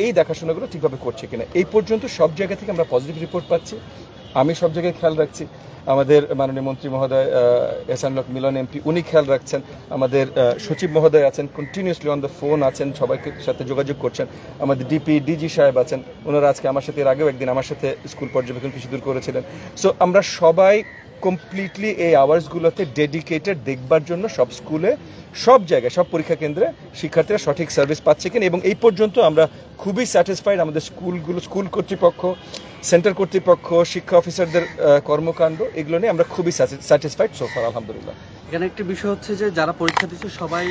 এই দেখাশোনাগুলো ঠিকভাবে করছে কিনা। এই পর্যন্ত সব জায়গা থেকে আমরা পজিটিভ রিপোর্ট পাচ্ছি, আমি সব জায়গায় খেয়াল রাখছি, আমাদের মাননীয় মন্ত্রী মহোদয় এহসানুল হক মিলন এমপি উনি খেয়াল রাখছেন, আমাদের সচিব মহোদয় আছেন, কন্টিনিউসলি অন দ্য ফোন আছেন, সবাইকে সাথে যোগাযোগ করছেন, আমাদের ডিজি সাহেব আছেন, ওনারা আজকে আমার সাথে এর আগেও একদিন আমার সাথে স্কুল পর্যবেক্ষণ কিছু দূর করেছিলেন। সো আমরা সবাই কমপ্লিটলি এই আওয়ার্সগুলোতে ডেডিকেটেড দেখবার জন্য সব স্কুলে, সব জায়গায়, সব পরীক্ষা কেন্দ্রে শিক্ষার্থীরা সঠিক সার্ভিস পাচ্ছে কিনা, এবং এই পর্যন্ত আমরা খুবই স্যাটিসফাইড। আমাদের স্কুল কর্তৃপক্ষ, সেন্টার কর্তৃপক্ষ, শিক্ষা অফিসারদের কর্মকাণ্ড, এগুলো নিয়ে আমরা খুবই স্যাটিসফাইড সোফার, আলহামদুলিল্লাহ। এখানে একটি বিষয় হচ্ছে যে যারা পরীক্ষা দিচ্ছে সবাই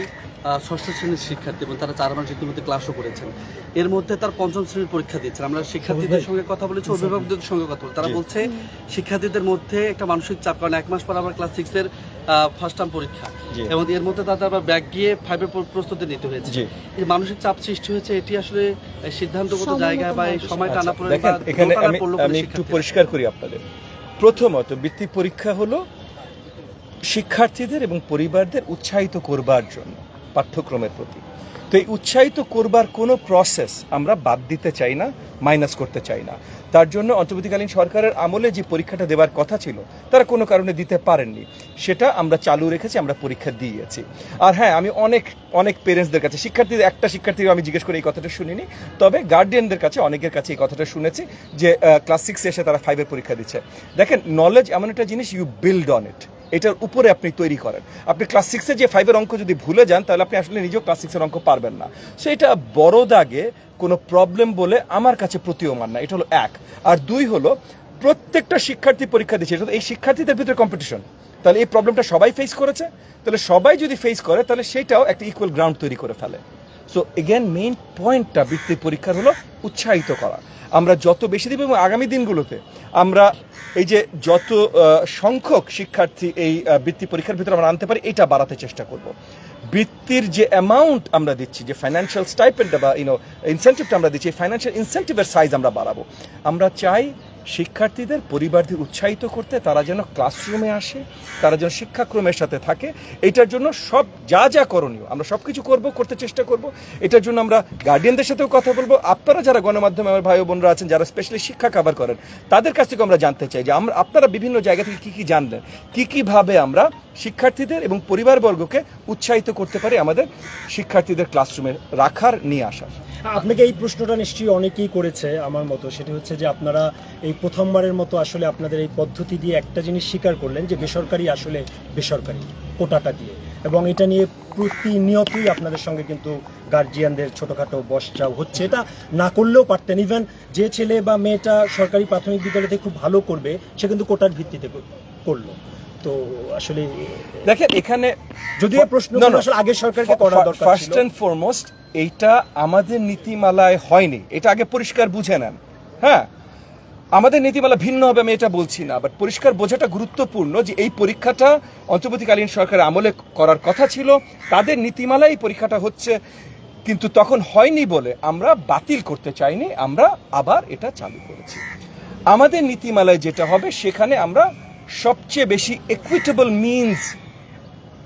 ষষ্ঠ শ্রেণীর শিক্ষার্থী এবং তারা 4 মাস ইতিমধ্যে ক্লাসও করেছেন। এর মধ্যে তার 5ম শ্রেণীর পরীক্ষা দিচ্ছেন। আমরা শিক্ষার্থীদের সঙ্গে কথা বলেছি, অভিভাবকদের সঙ্গে কথা বলেছি, তারা বলছে শিক্ষার্থীদের মধ্যে একটা মানসিক চাপ, কারণ 1 মাস পর আবার ক্লাস 6 এর ফার্স্ট টার্ম পরীক্ষা, এবং এর মধ্যে তাদের আবার ব্যাক গিয়ে 5 এর প্রস্তুতি নিতে হয়েছে। এই মানসিক চাপ সৃষ্টি হয়েছে, এটি আসলে সিদ্ধান্তগত জায়গায় বা এই সময় টানা পড়ে। দেখেন, এখানে আমি একটু পরিষ্কার করি আপনাদের। প্রথমত বৃত্তি পরীক্ষা হলো শিক্ষার্থীদের এবং পরিবারদের উৎসাহিত করবার জন্য পাঠ্যক্রমের প্রতি। তো এই উৎসাহিত করবার কোনো প্রসেস আমরা বাদ দিতে চাই না, মাইনাস করতে চাই না। তার জন্য অন্তর্বর্তীকালীন সরকারের আমলে যে পরীক্ষাটা দেওয়ার কথা ছিল তারা কোনো কারণে দিতে পারেননি, সেটা আমরা চালু রেখেছি, আমরা পরীক্ষা দিয়েছি। আর হ্যাঁ, আমি অনেক পেরেন্টসদের কাছে, শিক্ষার্থীদের একটা শিক্ষার্থীকে আমি জিজ্ঞেস করে এই কথাটা শুনিনি, তবে গার্ডিয়ানদের কাছে, অনেকের কাছে এই কথাটা শুনেছি যে ক্লাস 6 এসে তারা 5 এর পরীক্ষা দিচ্ছে। দেখেন, নলেজ এমন একটা জিনিস, ইউ বিল্ড অন ইট, এটার উপরে আপনি তৈরি করেন। আপনি ক্লাস 6 এ যে 5 এর অঙ্ক যদি ভুলে যান, তাহলে আপনি আসলে নিজেও ক্লাস 6 এর অঙ্ক পারবেন না। সো এটা বড় দাগে কোনো প্রবলেম বলে আমার কাছে প্রতীয়মান না। এটা হলো 1। আর 2 হলো, প্রত্যেকটা শিক্ষার্থী পরীক্ষা দিচ্ছে, এটা এই শিক্ষার্থীদের ভিতরে কম্পিটিশন, তাহলে এই প্রবলেমটা সবাই ফেস করেছে, তাহলে সবাই যদি ফেস করে তাহলে সেটাও একটা ইকুয়াল গ্রাউন্ড তৈরি করে ফেলে। সো এগেন, মেইন পয়েন্টটা বৃত্তি পরীক্ষার হলো উৎসাহিত করা। আমরা যত বেশি দিব এবং আগামী দিনগুলোতে আমরা এই যে যত সংখ্যক শিক্ষার্থী এই বৃত্তি পরীক্ষার ভিতরে আমরা আনতে পারি, এটা বাড়াতে চেষ্টা করব। বৃত্তির যে অ্যামাউন্ট আমরা দিচ্ছি, যে ফাইন্যান্সিয়াল স্টাইপেন্ডটা বা ইনসেন্টিভটা আমরা দিচ্ছি, এই ফাইন্যান্সিয়াল ইনসেন্টিভের সাইজ আমরা বাড়াবো। আমরা চাই শিক্ষার্থীদের পরিবারদের উৎসাহিত করতে, তারা যেন ক্লাসরুমে আসে, তারা যেন শিক্ষাক্রমের সাথে থাকে। এটার জন্য সব যা করণীয় আমরা সব কিছু করতে চেষ্টা করব। এটার জন্য আমরা গার্ডিয়ানদের সাথেও কথা বলবো। আপনারা যারা গণমাধ্যমে আমার ভাই বোনরা আছেন, যারা স্পেশালি শিক্ষা কভার করেন, তাদের কাছ থেকে আমরা জানতে চাই যে আপনারা বিভিন্ন জায়গা থেকে কি জানলেন, কিভাবে আমরা শিক্ষার্থীদের এবং পরিবারবর্গকে উৎসাহিত করতে পারি আমাদের শিক্ষার্থীদের ক্লাসরুমে রাখার, নিয়ে আসার। আপনাকে এই প্রশ্নটা নিশ্চয়ই অনেকেই করেছে আমার মতো, সেটি হচ্ছে যে আপনারা এই প্রথমবারের মতো আসলে আপনাদের এই পদ্ধতি দিয়ে একটা জিনিস স্বীকার করলেন যে বেসরকারি আসলে বেসরকারি কোটাটা দিয়ে, এবং এটা নিয়ে প্রতিনিয়তই আপনাদের সঙ্গে কিন্তু গার্জিয়ানদের ছোটোখাটো বসটাও হচ্ছে। এটা না করলেও পারতেন, ইভেন যে ছেলে বা মেয়েটা সরকারি প্রাথমিক বিদ্যালয়তে খুব ভালো করবে সে কিন্তু কোটার ভিত্তিতে করলো। তো আসলে দেখেন, এখানে যদিও প্রশ্ন আসলে আগের সরকারকে করা দরকার ছিল। ফার্স্ট এন্ড ফরমোস্ট এইটা আমাদের নীতিমালায় হয়নি, এটা আগে পরিষ্কার বুঝে নেন। হ্যাঁ, আমাদের নীতিমালা ভিন্ন হবে, আমি এটা বলছি না, বাট পরিষ্কার বোঝাটা গুরুত্বপূর্ণ যে এই পরীক্ষাটা অন্তর্বর্তীকালীন সরকারের আমলে করার কথা ছিল, তাদের নীতিমালায় এই পরীক্ষাটা হচ্ছে, কিন্তু তখন হয়নি বলে আমরা বাতিল করতে চাইনি, আমরা আবার এটা চালু করেছি। আমাদের নীতিমালায় যেটা হবে, সেখানে আমরা সবচেয়ে বেশি ইকুইটেবল মিনস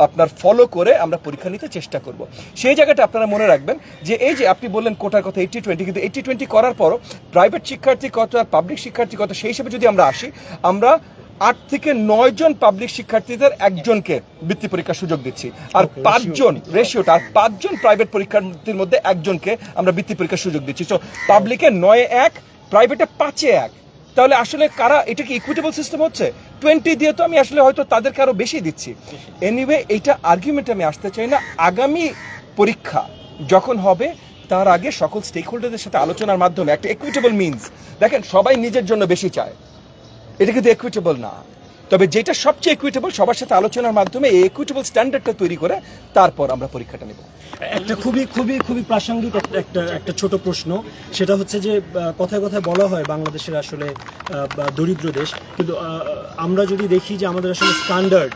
আপনার ফলো করে আমরা পরীক্ষা নিতে চেষ্টা করব। সেই জায়গাটা আপনারা মনে রাখবেন যে এই যে আপনি বললেন কোটার কথা 80-20, কিন্তু 80-20 করার পরও প্রাইভেট শিক্ষার্থী কত আর পাবলিক শিক্ষার্থী কত, সেই হিসেবে যদি আমরা আসি, আমরা 8 থেকে 9 জন পাবলিক শিক্ষার্থীদের একজনকে বৃত্তি পরীক্ষার সুযোগ দিচ্ছি, আর 5 জন রেশিওটা, আর 5 জন প্রাইভেট পরীক্ষার্থীর মধ্যে একজনকে আমরা বৃত্তি পরীক্ষার সুযোগ দিচ্ছি। সো পাবলিকে 9-1, প্রাইভেটে 5-1। তাহলে আসলে কারা, এটা কি ইকুইটেবল সিস্টেম হচ্ছে? 20 দিয়ে তো আমি আসলে হয়তো তাদেরকে আরো বেশি দিচ্ছি। এনিওয়ে, এইটা আর্গুমেন্টে আমি আসতে চাই না। আগামী পরীক্ষা যখন হবে, তার আগে সকল স্টেক হোল্ডারদের সাথে আলোচনার মাধ্যমে একটা ইকুইটেবল মিনস, দেখেন সবাই নিজের জন্য বেশি চায়, এটা কিন্তু ইকুইটেবল না। তবে যেটা সবচেয়ে ইকুইটেবল, সবার সাথে আলোচনার মাধ্যমে এই ইকুইটেবল স্ট্যান্ডার্ডটা তৈরি করে তারপর আমরা পরীক্ষাটা নেব। একটা খুবই প্রাসঙ্গিক একটা ছোট প্রশ্ন, সেটা হচ্ছে যে কথায় কথায় বলা হয় বাংলাদেশের আসলে দরিদ্র দেশ, কিন্তু আমরা যদি দেখি যে আমাদের আসলে স্ট্যান্ডার্ড,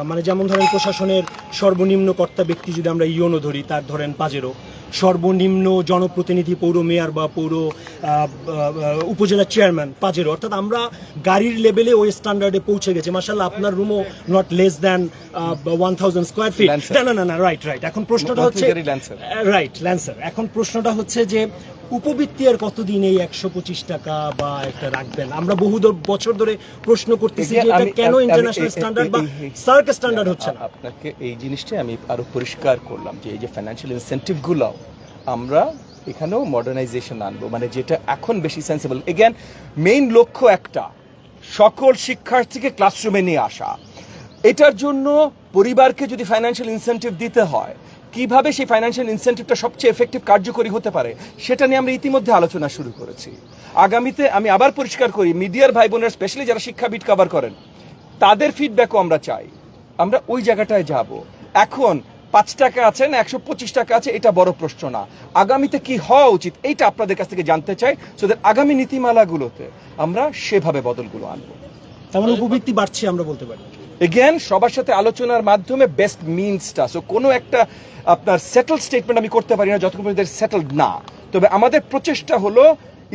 মানে যেমন ধরেন প্রশাসনের সর্বনিম্ন কর্তা ব্যক্তি যদি আমরা ইউনো ধরি, তার ধরেন 5-এরও, সর্বনিম্ন জনপ্রতিনিধি পৌর মেয়র বা পৌর উপজেলা চেয়ারম্যান 5-এরও, অর্থাৎ আমরা গাড়ির লেভেলে ওই স্ট্যান্ডার্ডে পৌঁছে গেছি। মাশাআল্লাহ, আপনার রুমও not less than 1000 square feet. না, রাইট। এখন প্রশ্নটা হচ্ছে ল্যান্সার। এখন প্রশ্নটা হচ্ছে যে উপবৃত্তি আর কতদিন এই 125 টাকা বা একটা রাখবেন? আমরা বহু বছর ধরে প্রশ্ন করতেছি যে এটা কেন ইন্টারন্যাশনাল স্ট্যান্ডার্ড বা সার্ক স্ট্যান্ডার্ড হচ্ছে না। আপনাকে এই জিনিসটা আমি আরো পরিষ্কার করলাম যে এই যে ফাইন্যান্সিয়াল ইনসেন্টিভ গুলো আমরা এখানেও মডার্নাইজেশন আনবো, মানে যেটা এখন বেশি সেন্সিবল। এগেন মেইন লক্ষ্য একটা, সকল শিক্ষার্থীকে ক্লাসরুমে নিয়ে আসা। এটার জন্য পরিবারকে যদি ফাইন্যান্সিয়াল ইনসেন্টিভ দিতে হয়, কিভাবে সেই ফাইন্যান্সিয়াল ইনসেন্টিভটা সবচেয়ে এফেক্টিভ কার্যকরী হতে পারে সেটা নিয়ে আমরা ইতিমধ্যে আলোচনা শুরু করেছি। আগামীতে আমি আবার পরিষ্কার করি, মিডিয়ার ভাই বোনেরা স্পেশালি যারা শিক্ষাবিদ কভার করেন তাদের ফিডব্যাকও আমরা চাই, আমরা ওই জায়গাটায় যাব। এখন 5 টাকা আছে না 125 টাকা আছে এটা বড় প্রশ্ন না, আগামীতে কি হওয়া উচিত এইটা আপনাদের কাছ থেকে জানতে চাই, সো দ্যাট আগামী নীতিমালাগুলোতে আমরা সেভাবে বদলগুলো আনবো। তেমন উপবৃত্তি বাড়ছে আমরা বলতে পারি। এগেন সবার সাথে আলোচনার মাধ্যমে বেস্ট মিনসটা, সো কোনো একটা আপনার সেটেল স্টেটমেন্ট আমি করতে পারি না যতক্ষণ পর্যন্ত সেটেলড না। তবে আমাদের প্রচেষ্টা হলো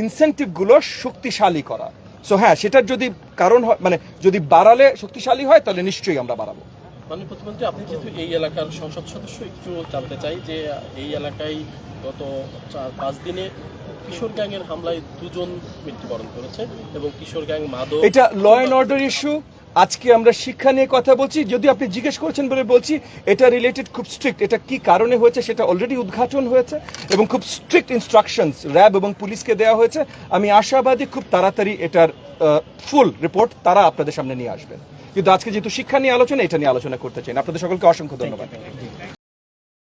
ইনসেন্টিভগুলো শক্তিশালী করা। সো হ্যাঁ, সেটার যদি কারণ হয়, মানে যদি বাড়ালে শক্তিশালী হয় তাহলে নিশ্চয়ই আমরা বাড়াবো। মাননীয় প্রতিমন্ত্রী, আপনি যেহেতু এই এলাকার সংসদ সদস্য, একটু জানতে চাই যে এই এলাকায় গত 4-5 দিনে কিশোর গ্যাংয়ের হামলায় 2 জন মৃত্যুবরণ করেছে এবং কিশোর গ্যাং মাদক, এটা ল অ্যান্ড অর্ডার ইস্যু। আজকে আমরা শিক্ষা নিয়ে কথা বলছি, যদি আপনি জিজ্ঞেস করেছেন বলে বলছি এটা রিলেটেড খুব স্ট্রিক্ট। এটা কি কারণে হয়েছে সেটা অলরেডি উদ্ঘাটন হয়েছে এবং খুব স্ট্রিক্ট ইনস্ট্রাকশনস র্যাব এবং পুলিশকে দেওয়া হয়েছে। আমি আশাবাদী খুব তাড়াতাড়ি এটার ফুল রিপোর্ট তারা আপনাদের সামনে নিয়ে আসবেন। কিন্তু আজকে যেহেতু শিক্ষা নিয়ে আলোচনা, এটা নিয়ে আলোচনা করতে চাই। আপনাদের সকলকে অসংখ্য ধন্যবাদ।